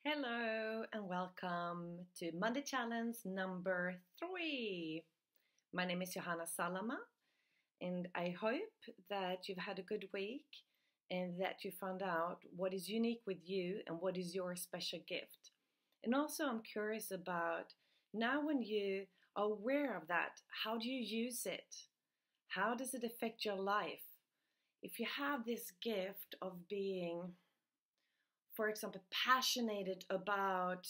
Hello and welcome to Monday Challenge number 3. My name is Johanna Salama and I hope that you've had a good week and that you found out what is unique with you and what is your special gift. And also I'm curious about now when you are aware of that, how do you use it? How does it affect your life? If you have this gift of being, for example, passionate about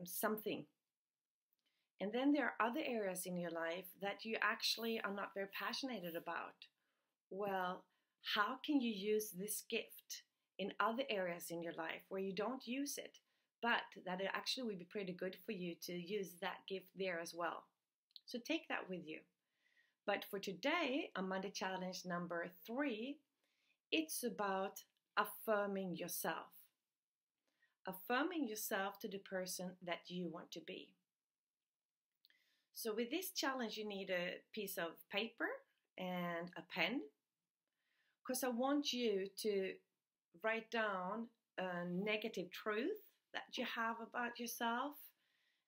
something. And then there are other areas in your life that you actually are not very passionate about. Well, how can you use this gift in other areas in your life where you don't use it, but that it actually would be pretty good for you to use that gift there as well? So take that with you. But for today, on Monday Challenge number 3, it's about affirming yourself. Affirming yourself to the person that you want to be. So with this challenge, you need a piece of paper and a pen, because I want you to write down a negative truth that you have about yourself.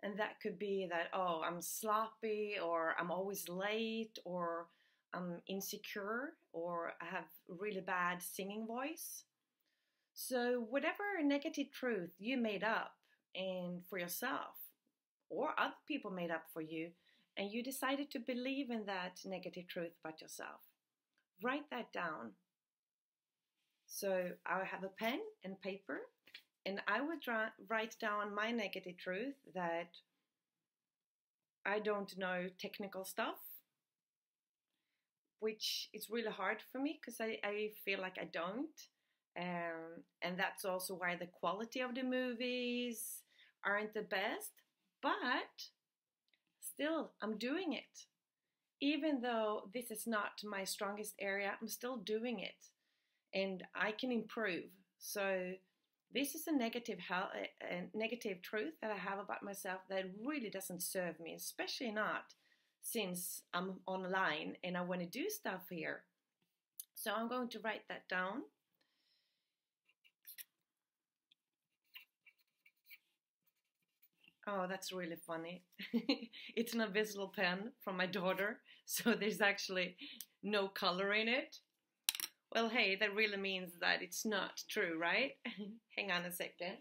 And that could be that, oh, I'm sloppy, or I'm always late, or I'm insecure, or I have really bad singing voice. So whatever negative truth you made up and for yourself, or other people made up for you, and you decided to believe in that negative truth about yourself, write that down. So I have a pen and paper, and I would write down my negative truth that I don't know technical stuff, which is really hard for me because I feel like I don't. And that's also why the quality of the movies aren't the best. But still, I'm doing it. Even though this is not my strongest area, I'm still doing it. And I can improve. So this is a negative truth that I have about myself that really doesn't serve me, especially not since I'm online and I want to do stuff here. So I'm going to write that down. Oh, that's really funny. It's an invisible pen from my daughter, so there's actually no color in it. Well, hey, that really means that it's not true, right? Hang on a second.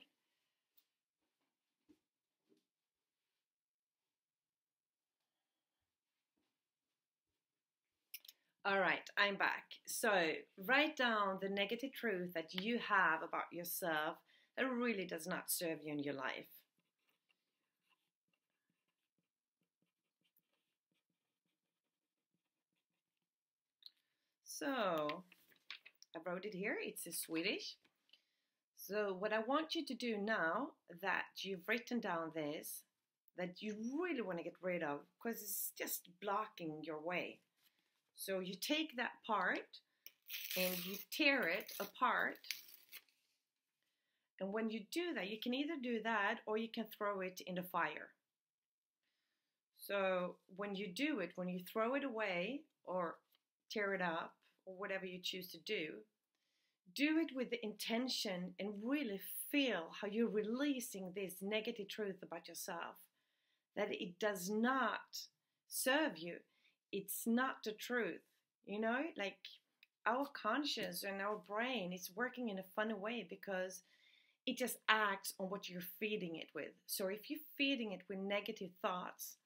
All right, I'm back. So write down the negative truth that you have about yourself that really does not serve you in your life. So I wrote it here. It's in Swedish. So what I want you to do now that you've written down this, that you really want to get rid of, because it's just blocking your way. So you take that part and you tear it apart. And when you do that, you can either do that or you can throw it in the fire. So when you do it, when you throw it away or tear it up or whatever you choose to do it with the intention and really feel how you're releasing this negative truth about yourself, that it does not serve you. It's not the truth, like our conscience and our brain is working in a funny way because it just acts on what you're feeding it with. So if you're feeding it with negative thoughts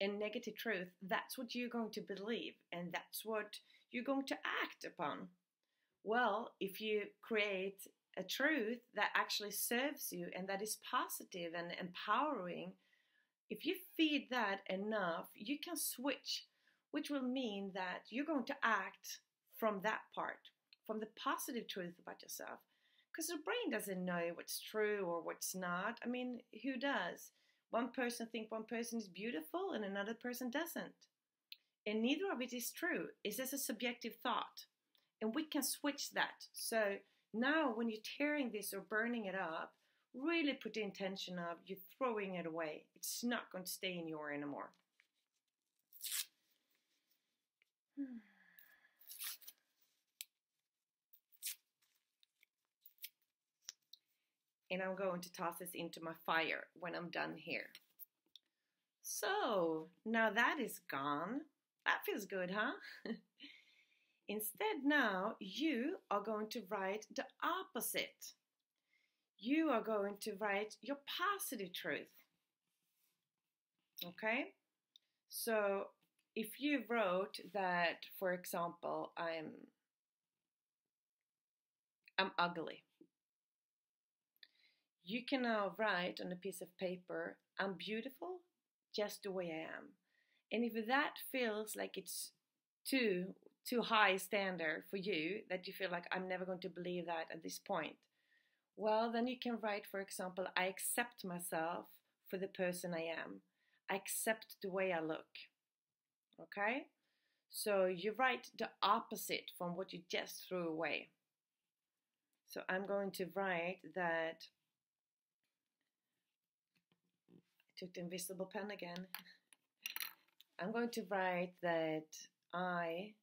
and negative truth, that's what you're going to believe and that's what you're going to act upon. Well, if you create a truth that actually serves you and that is positive and empowering, if you feed that enough, you can switch, which will mean that you're going to act from that part, from the positive truth about yourself. Because the brain doesn't know what's true or what's not. I mean, who does? One person thinks one person is beautiful and another person doesn't. And neither of it is true. It's just a subjective thought. And we can switch that. So now when you're tearing this or burning it up, really put the intention of you throwing it away. It's not going to stay in your anymore. and I'm going to toss this into my fire when I'm done here. So now that is gone. That feels good, huh? Instead, now you are going to write the opposite. You are going to write your positive truth. Okay? So if you wrote that, for example, I'm ugly, you can now write on a piece of paper, I'm beautiful just the way I am. And if that feels like it's too high standard for you, that you feel like I'm never going to believe that at this point, well, then you can write, for example, I accept myself for the person I am. I accept the way I look. Okay? So you write the opposite from what you just threw away. So I'm going to write that, I took the invisible pen again. I'm going to write that I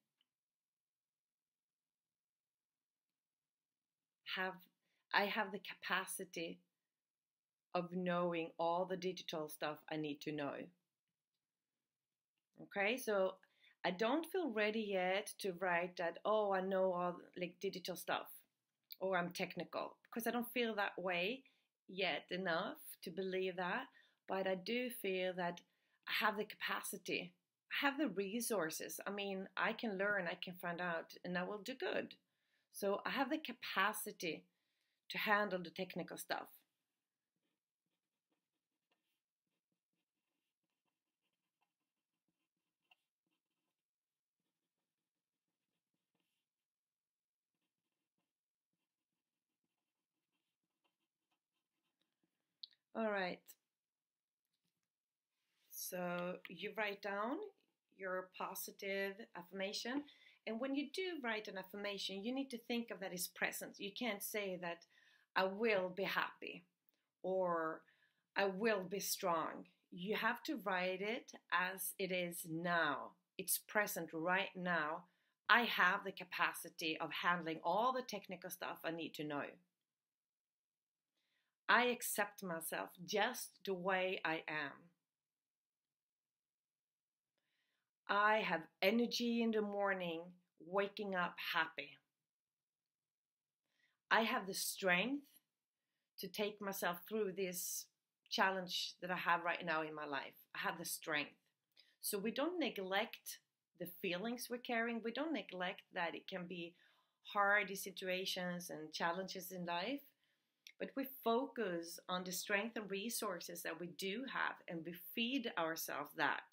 have the capacity of knowing all the digital stuff I need to know. Okay, so I don't feel ready yet to write that, oh, I know all like digital stuff or I'm technical, because I don't feel that way yet enough to believe that. But I do feel that I have the capacity, I have the resources. I mean, I can learn, I can find out, and I will do good. So I have the capacity to handle the technical stuff. All right. So you write down your positive affirmation. And when you do write an affirmation, you need to think of that as present. You can't say that I will be happy or I will be strong. You have to write it as it is now. It's present right now. I have the capacity of handling all the technical stuff I need to know. I accept myself just the way I am. I have energy in the morning, waking up happy. I have the strength to take myself through this challenge that I have right now in my life. I have the strength. So we don't neglect the feelings we're carrying. We don't neglect that it can be hard situations and challenges in life. But we focus on the strength and resources that we do have, and we feed ourselves that.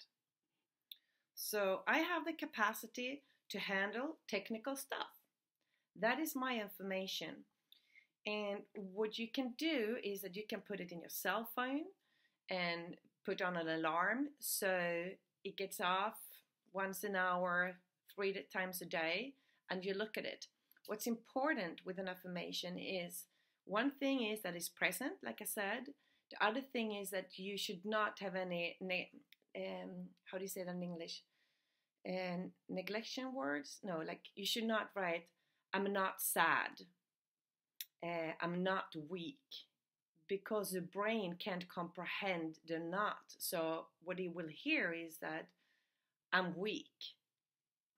So I have the capacity to handle technical stuff. That is my information. And what you can do is that you can put it in your cell phone and put on an alarm so it gets off once an hour, 3 times a day, and you look at it. What's important with an affirmation is, one thing is that it's present, like I said. The other thing is that you should not have any, how do you say that in English? Neglection words? No, like you should not write, I'm not sad, I'm not weak, because the brain can't comprehend the not. So what it will hear is that I'm weak,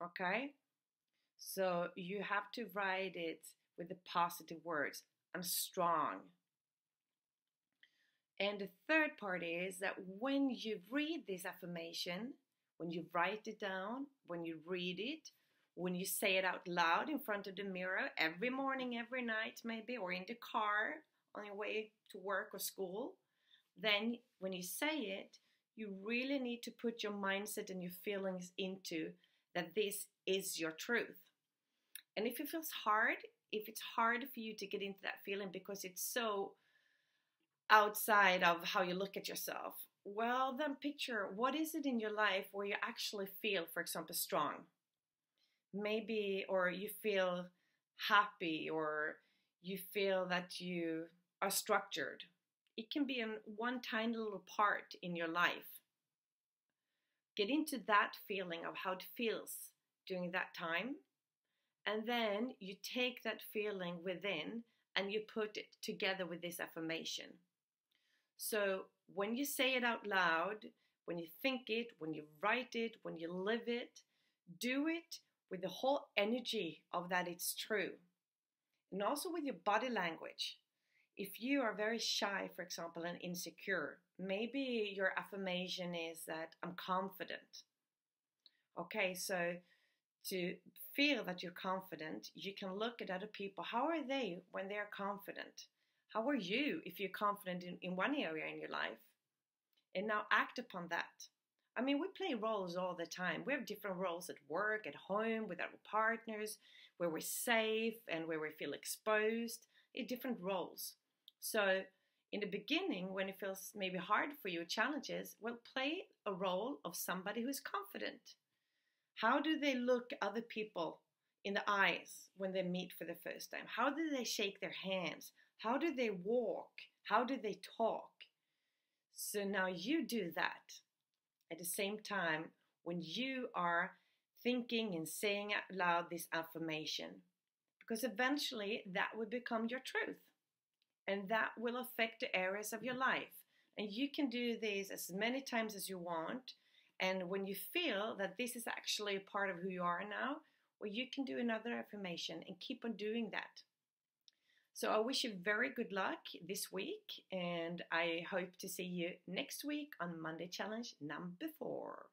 okay? So you have to write it with the positive words. I'm strong. And the third part is that when you read this affirmation, when you write it down, when you read it, when you say it out loud in front of the mirror every morning, every night maybe, or in the car on your way to work or school, then when you say it, you really need to put your mindset and your feelings into that this is your truth. And if it feels hard, if it's hard for you to get into that feeling because it's so outside of how you look at yourself, well, then picture, what is it in your life where you actually feel, for example, strong? Maybe, or you feel happy, or you feel that you are structured. It can be in one tiny little part in your life. Get into that feeling of how it feels during that time. And then you take that feeling within and you put it together with this affirmation. So when you say it out loud, when you think it, when you write it, when you live it, do it with the whole energy of that it's true. And also with your body language. If you are very shy, for example, and insecure, maybe your affirmation is that I'm confident. Okay, so to feel that you're confident, you can look at other people. How are they when they're confident? How are you if you're confident in one area in your life? And now act upon that. I mean, we play roles all the time. We have different roles at work, at home, with our partners, where we're safe and where we feel exposed. Different roles. So in the beginning, when it feels maybe hard for you, challenges, well, play a role of somebody who's confident. How do they look other people in the eyes when they meet for the first time? How do they shake their hands? How do they walk? How do they talk? So now you do that at the same time when you are thinking and saying out loud this affirmation, because eventually that will become your truth, and that will affect the areas of your life. And you can do this as many times as you want. And when you feel that this is actually a part of who you are now, well, you can do another affirmation and keep on doing that. So I wish you very good luck this week, and I hope to see you next week on Monday Challenge number 4.